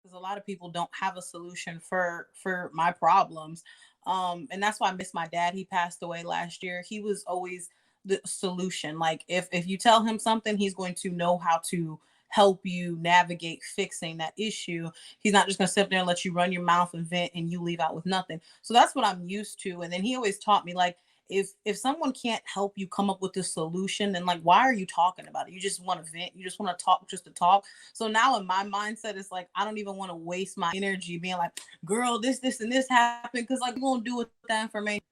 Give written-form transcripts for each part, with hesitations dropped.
because a lot of people don't have a solution for my problems. And that's why I miss my dad. He passed away last year. He was always the solution. Like if you tell him something, he's going to know how to help you navigate fixing that issue. He's not just going to sit there and let you run your mouth and vent and you leave out with nothing. So that's what I'm used to. And then he always taught me, like, if someone can't help you come up with a solution, then like why are you talking about it? You just want to vent, you just want to talk just to talk. So now in my mindset it's like I don't even want to waste my energy being like, girl, this and this happened, because like you gonna do with that information?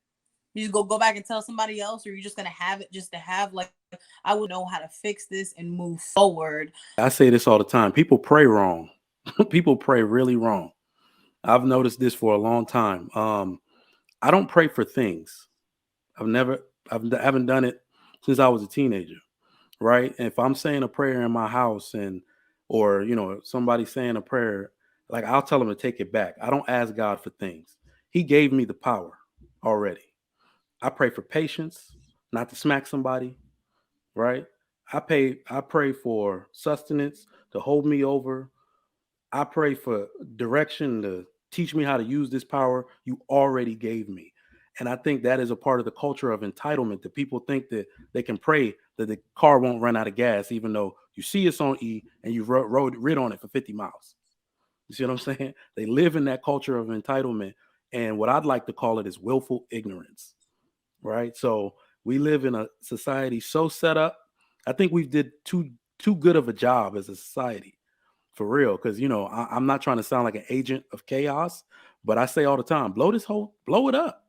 You just go back and tell somebody else, or you're just gonna have it just to have, like, I would know how to fix this and move forward. I say this all the time. People pray wrong. People pray really wrong. I've noticed this for a long time. I don't pray for things. I've never, I haven't done it since I was a teenager, right? And if I'm saying a prayer in my house or, somebody saying a prayer, like I'll tell them to take it back. I don't ask God for things. He gave me the power already. I pray for patience, not to smack somebody, right? I pray for sustenance to hold me over. I pray for direction to teach me how to use this power you already gave me. And I think that is a part of the culture of entitlement, that people think that they can pray that the car won't run out of gas, even though you see it's on E and you've rid on it for 50 miles. You see what I'm saying? They live in that culture of entitlement. And what I'd like to call it is willful ignorance, right? So we live in a society so set up. I think we did too good of a job as a society, for real. Because I'm not trying to sound like an agent of chaos, but I say all the time, blow it up.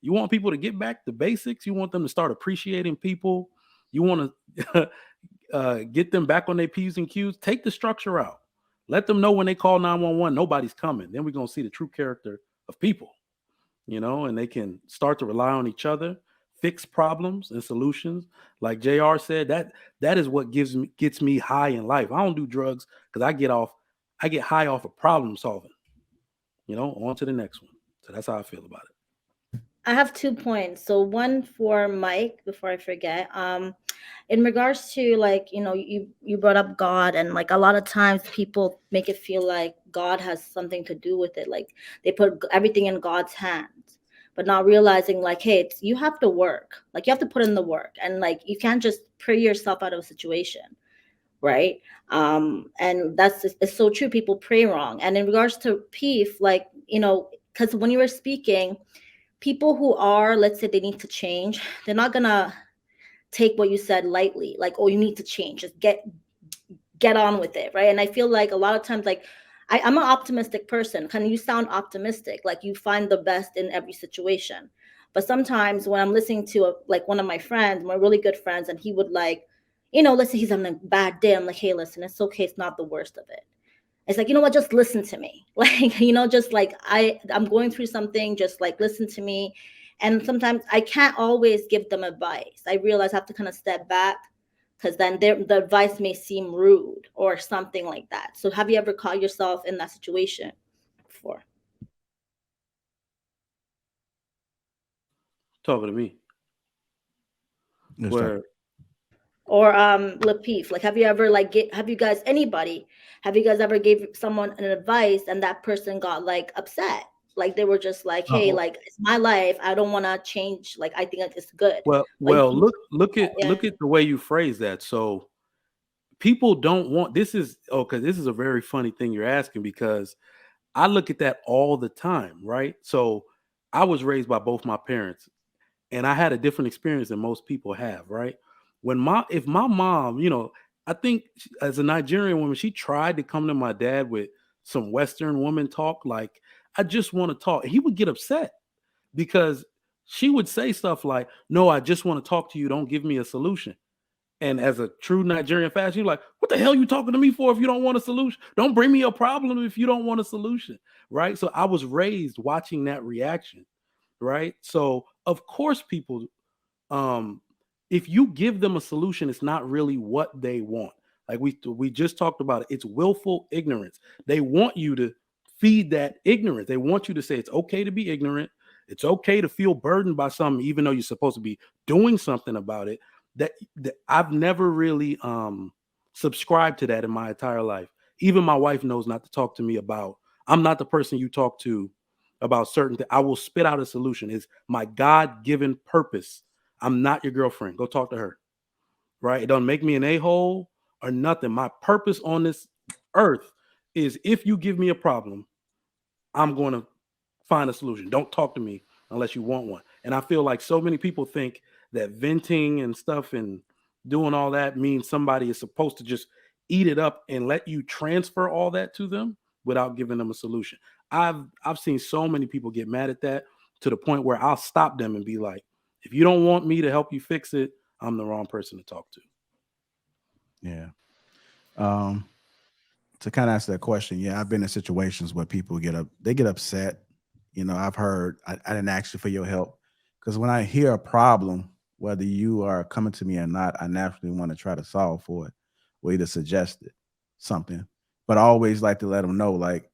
You want people to get back to basics. You want them to start appreciating people. You want to get them back on their P's and Q's. Take the structure out. Let them know when they call 911, nobody's coming. Then we're going to see the true character of people, and they can start to rely on each other, fix problems and solutions. Like JR said, that is what gets me high in life. I don't do drugs because I get high off of problem solving, on to the next one. So that's how I feel about it. I have 2 points. So one for Mike before I forget. In regards to, like, you brought up God, and like a lot of times people make it feel like God has something to do with it. Like they put everything in God's hands, but not realizing, like, hey, you have to work. Like you have to put in the work, and like you can't just pray yourself out of a situation, right? And it's so true. People pray wrong. And in regards to Peef, like, because when you were speaking, people who are, let's say they need to change, they're not gonna take what you said lightly, like, oh, you need to change, just get on with it, right? And I feel like a lot of times, like, I'm an optimistic person. Kind of, you sound optimistic, like you find the best in every situation. But sometimes when I'm listening to like one of my friends, my really good friends, and he would, like, let's say he's having a bad day, I'm like, hey, listen, it's okay, it's not the worst of it. It's like, you know what, just listen to me. Like, just like I'm going through something, just like listen to me. And sometimes I can't always give them advice. I realize I have to kind of step back, because then the advice may seem rude or something like that. So have you ever caught yourself in that situation before? Talking to me. Where or Lapeef, like, have you ever, like, have you guys ever gave someone an advice and that person got, like, upset? Like they were just like, hey, like, it's my life, I don't want to change, like, I think it's good. Well, like, look at the way you phrase that. So people don't want, this is a very funny thing you're asking, because I look at that all the time, right? So I was raised by both my parents, and I had a different experience than most people have, right? If my mom, I think as a Nigerian woman, she tried to come to my dad with some Western woman talk, like, I just want to talk. And he would get upset because she would say stuff like, no, I just want to talk to you. Don't give me a solution. And as a true Nigerian fashion, you're like, what the hell are you talking to me for if you don't want a solution? Don't bring me a problem if you don't want a solution, right? So I was raised watching that reaction, right? So of course people, if you give them a solution, it's not really what they want. Like we just talked about it. It's willful ignorance. They want you to feed that ignorance. They want you to say it's okay to be ignorant. It's okay to feel burdened by something, even though you're supposed to be doing something about it. That I've never really subscribed to that in my entire life. Even my wife knows not to talk to me about, I'm not the person you talk to about certain things. I will spit out a solution. It's my God-given purpose. I'm not your girlfriend. Go talk to her. Right? It doesn't make me an a-hole or nothing. My purpose on this earth is, if you give me a problem, I'm going to find a solution. Don't talk to me unless you want one. And I feel like so many people think that venting and stuff and doing all that means somebody is supposed to just eat it up and let you transfer all that to them without giving them a solution. I've seen so many people get mad at that, to the point where I'll stop them and be like, if you don't want me to help you fix it, I'm the wrong person to talk to. Yeah. Um, to kind of answer that question, yeah, I've been in situations where people they get upset. I've heard, I didn't ask you for your help, because when I hear a problem, whether you are coming to me or not, I naturally want to try to solve for it, or either suggest it, something. But I always like to let them know, like,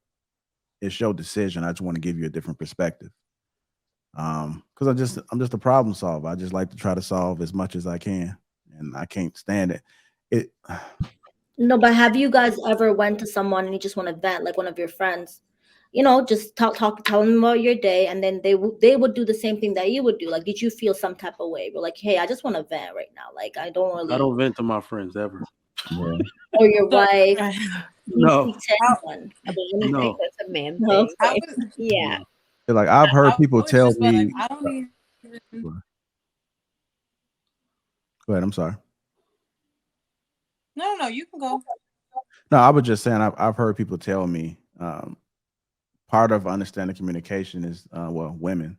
it's your decision. I just want to give you a different perspective. Because I'm just a problem solver. I just like to try to solve as much as I can, and I can't stand it. It No, but have you guys ever went to someone and you just want to vent, like one of your friends? Just tell them about your day, and then they would do the same thing that you would do. Like, did you feel some type of way? We're like, hey, I just want to vent right now. Like, I don't I really, don't vent to my friends ever. yeah. or your So, wife. Do you No, speak to anyone about anything? no, That's a man No, thing. I okay. was Yeah. no. Like, I've heard I people was tell just about like, me. I don't even. Go ahead. I'm sorry. No, you can go. No, I was just saying, I've heard people tell me, part of understanding communication is, well, women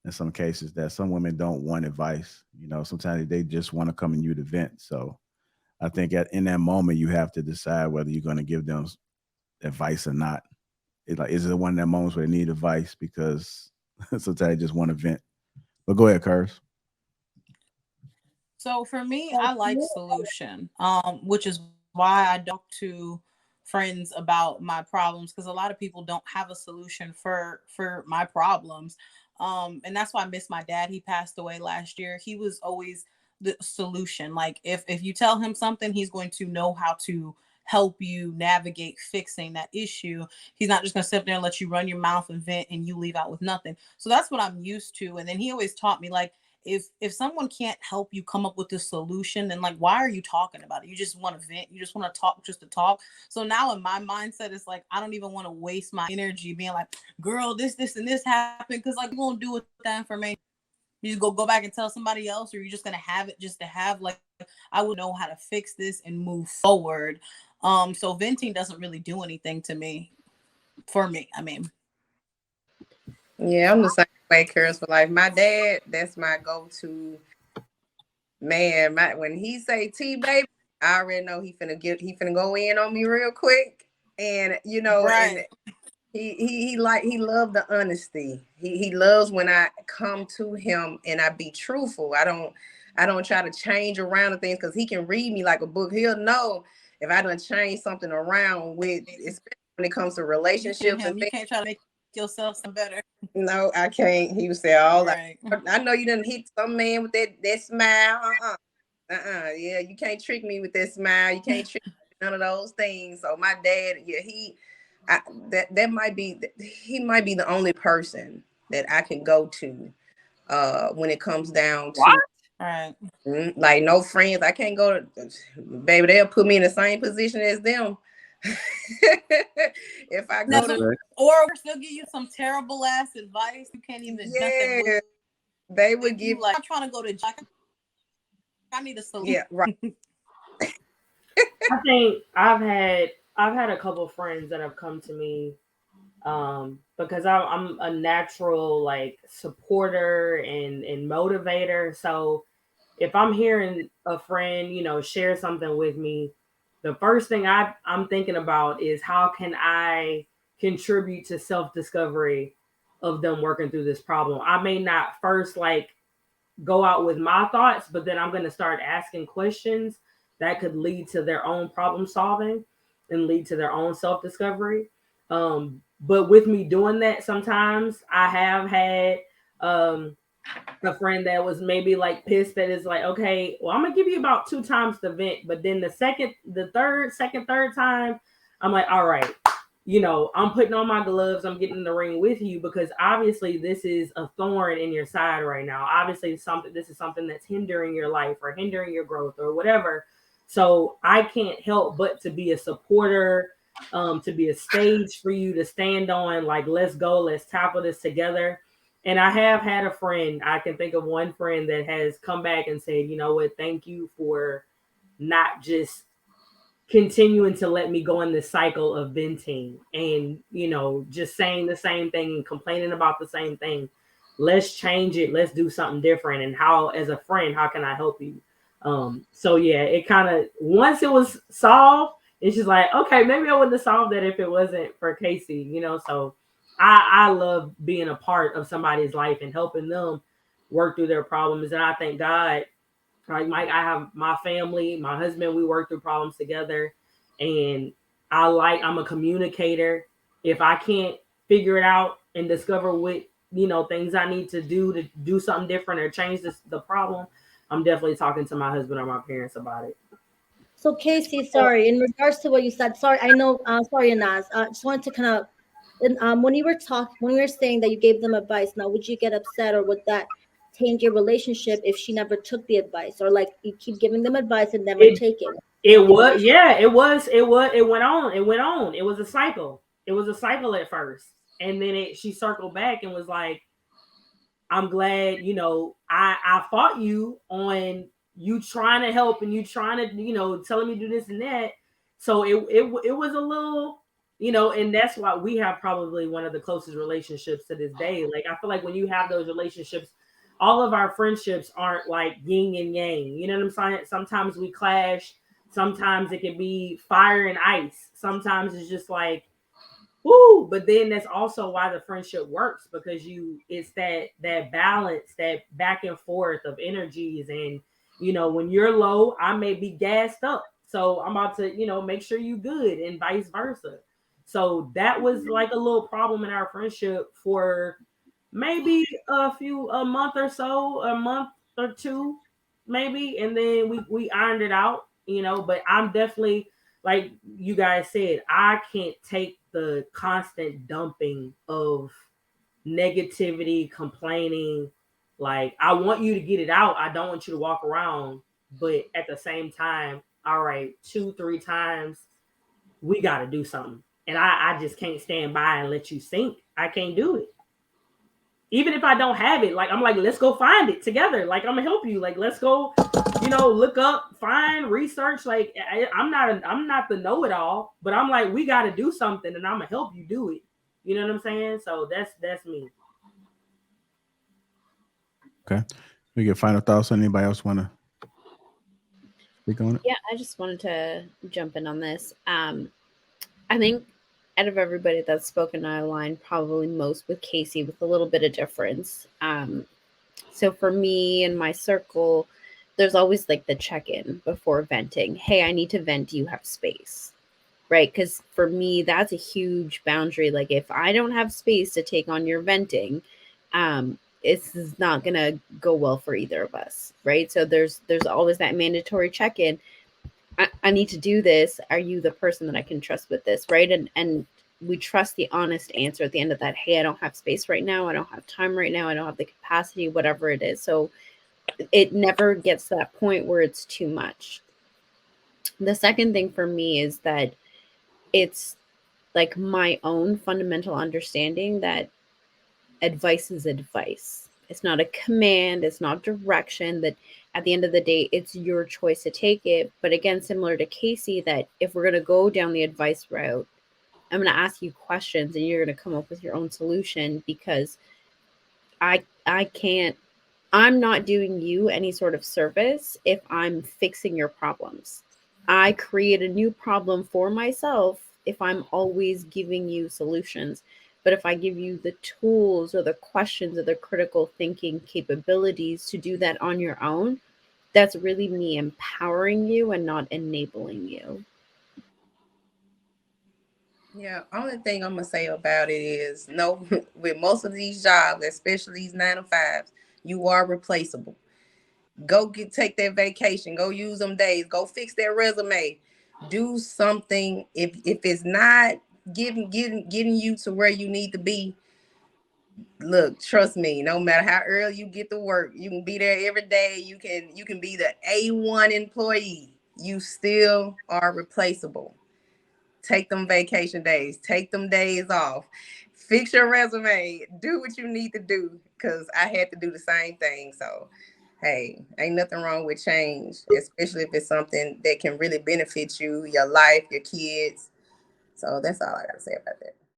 in some cases, that some women don't want advice. Sometimes they just want to come and you to vent. So I think in that moment, you have to decide whether you're going to give them advice or not. Is it one of them moments where they need advice because sometimes they just want to vent? But go ahead, Curse. So for me, I like solution, which is why I talk to friends about my problems, because a lot of people don't have a solution for my problems. And that's why I miss my dad. He passed away last year. He was always the solution. Like, if you tell him something, he's going to know how to help you navigate fixing that issue. He's not just going to sit there and let you run your mouth and vent and you leave out with nothing. So that's what I'm used to. And then he always taught me, like, if someone can't help you come up with a solution, then, like, why are you talking about it? You just want to vent, you just want to talk just to talk. So now in my mindset, it's like, I don't even want to waste my energy being like, girl, this and this happened, because, like, you're gonna do with that information? You just go back and tell somebody else, or you're just gonna have it just to have, like, I would know how to fix this and move forward. So venting doesn't really do anything to me, for me, I mean. Yeah, I'm the same way, Curse, for life. My dad, that's my go-to man. When he say T baby, I already know he finna go in on me real quick. And Right. and he loved the honesty. He loves when I come to him and I be truthful. I don't try to change around the things, because he can read me like a book. He'll know if I done change something around, with, especially when it comes to relationships and You things. can't try to make yourself some better. No, I can't. He would say all that. Right. I know you done hit some man with that smile. Yeah, you can't trick me with that smile. You can't trick me with none of those things. So my dad, yeah, that might be, he might be the only person that I can go to when it comes down What? to Right. like, no friends. I can't go to, baby, they'll put me in the same position as them. If I go to, Or they'll give you some terrible ass advice. You can't even nothing with. They would give like, I'm trying to go to Jack. I need a solution. Yeah, right. I think I've had a couple friends that have come to me because I'm a natural, like, supporter and motivator. So if I'm hearing a friend, share something with me, the first thing I'm thinking about is, how can I contribute to self-discovery of them working through this problem. I may not first, like, go out with my thoughts, but then I'm going to start asking questions that could lead to their own problem solving and lead to their own self-discovery. But with me doing that, sometimes I have had a friend that was maybe, like, pissed, that is like, okay, well, I'm gonna give you about 2 times the vent, but then the third time, I'm like, all right, I'm putting on my gloves. I'm getting in the ring with you because obviously this is a thorn in your side right now. Obviously this is something that's hindering your life or hindering your growth or whatever. So I can't help but to be a supporter, to be a stage for you to stand on. Like, let's go, let's tackle this together. And I have had a friend, I can think of one friend that has come back and said, you know what, thank you for not just continuing to let me go in this cycle of venting and, just saying the same thing and complaining about the same thing. Let's change it. Let's do something different. And how, as a friend, how can I help you? So yeah, it kind of, once it was solved, it's just like, okay, maybe I wouldn't have solved that if it wasn't for Casey, so I love being a part of somebody's life and helping them work through their problems. And I thank God, like Mike, I have my family, my husband, we work through problems together. And I'm a communicator. If I can't figure it out and discover what, things I need to do something different or change the problem, I'm definitely talking to my husband or my parents about it. So Casey, sorry, in regards to what you said, sorry, I know, sorry, Anaz, just wanted to kind of, when you were saying that you gave them advice, now would you get upset or would that change your relationship if she never took the advice, or like you keep giving them advice and never It take it? it was, yeah, it went on. It was a cycle. It was a cycle at first, and then she circled back and was like, I'm glad, I fought you on you trying to help and you trying to, telling me to do this and that. So it was a little, and that's why we have probably one of the closest relationships to this day. Like, I feel like when you have those relationships, all of our friendships aren't like yin and yang. You know what I'm saying? Sometimes we clash. Sometimes it can be fire and ice. Sometimes it's just like, woo, but then that's also why the friendship works, because it's that balance, that back and forth of energies. And when you're low, I may be gassed up, so I'm about to make sure you good, and vice versa. So that was like a little problem in our friendship for maybe a month or so, a month or two maybe, and then we ironed it out. But I'm definitely, like you guys said, I can't take the constant dumping of negativity, complaining. Like, I want you to get it out. I don't want you to walk around. But at the same time, all right, 2-3 times, we got to do something. And I just can't stand by and let you sink. I can't do it. Even if I don't have it, like, I'm like, let's go find it together. Like, I'm gonna help you. Like, let's go, look up, find, research. Like, I'm not the know-it-all, but I'm like, we got to do something, and I'm gonna help you do it. You know what I'm saying? So that's me. Okay, we get final thoughts. Anybody else want to speak on it? Yeah, I just wanted to jump in on this. I think out of everybody that's spoken, I align probably most with Casey, with a little bit of difference. So for me and my circle, there's always like the check-in before venting. Hey, I need to vent. Do you have space? Right? Because for me, that's a huge boundary. Like, if I don't have space to take on your venting, it's not gonna go well for either of us. Right? So there's always that mandatory check-in. I need to do this. Are you the person that I can trust with this? Right? And we trust the honest answer at the end of that. Hey, I don't have space right now. I don't have time right now. I don't have the capacity, whatever it is. So it never gets to that point where it's too much. The second thing for me is that it's like my own fundamental understanding that advice is advice. It's not a command. It's not direction. That at the end of the day, it's your choice to take it. But again, similar to Casey, that if we're going to go down the advice route, I'm going to ask you questions and you're going to come up with your own solution, because I'm not doing you any sort of service if I'm fixing your problems. I create a new problem for myself if I'm always giving you solutions. But if I give you the tools or the questions or the critical thinking capabilities to do that on your own, that's really me empowering you and not enabling you. Yeah, only thing I'm gonna say about it is, no, with most of these jobs, especially these 9 to 5s, you are replaceable. Go take that vacation, go use them days, go fix that resume, do something. If it's not getting you to where you need to be, look, trust me, no matter how early you get to work, you can be there every day. You can be the A1 employee. You still are replaceable. Take them vacation days, take them days off, fix your resume, do what you need to do, because I had to do the same thing. So, hey, ain't nothing wrong with change, especially if it's something that can really benefit you, your life, your kids. So that's all I got to say about that.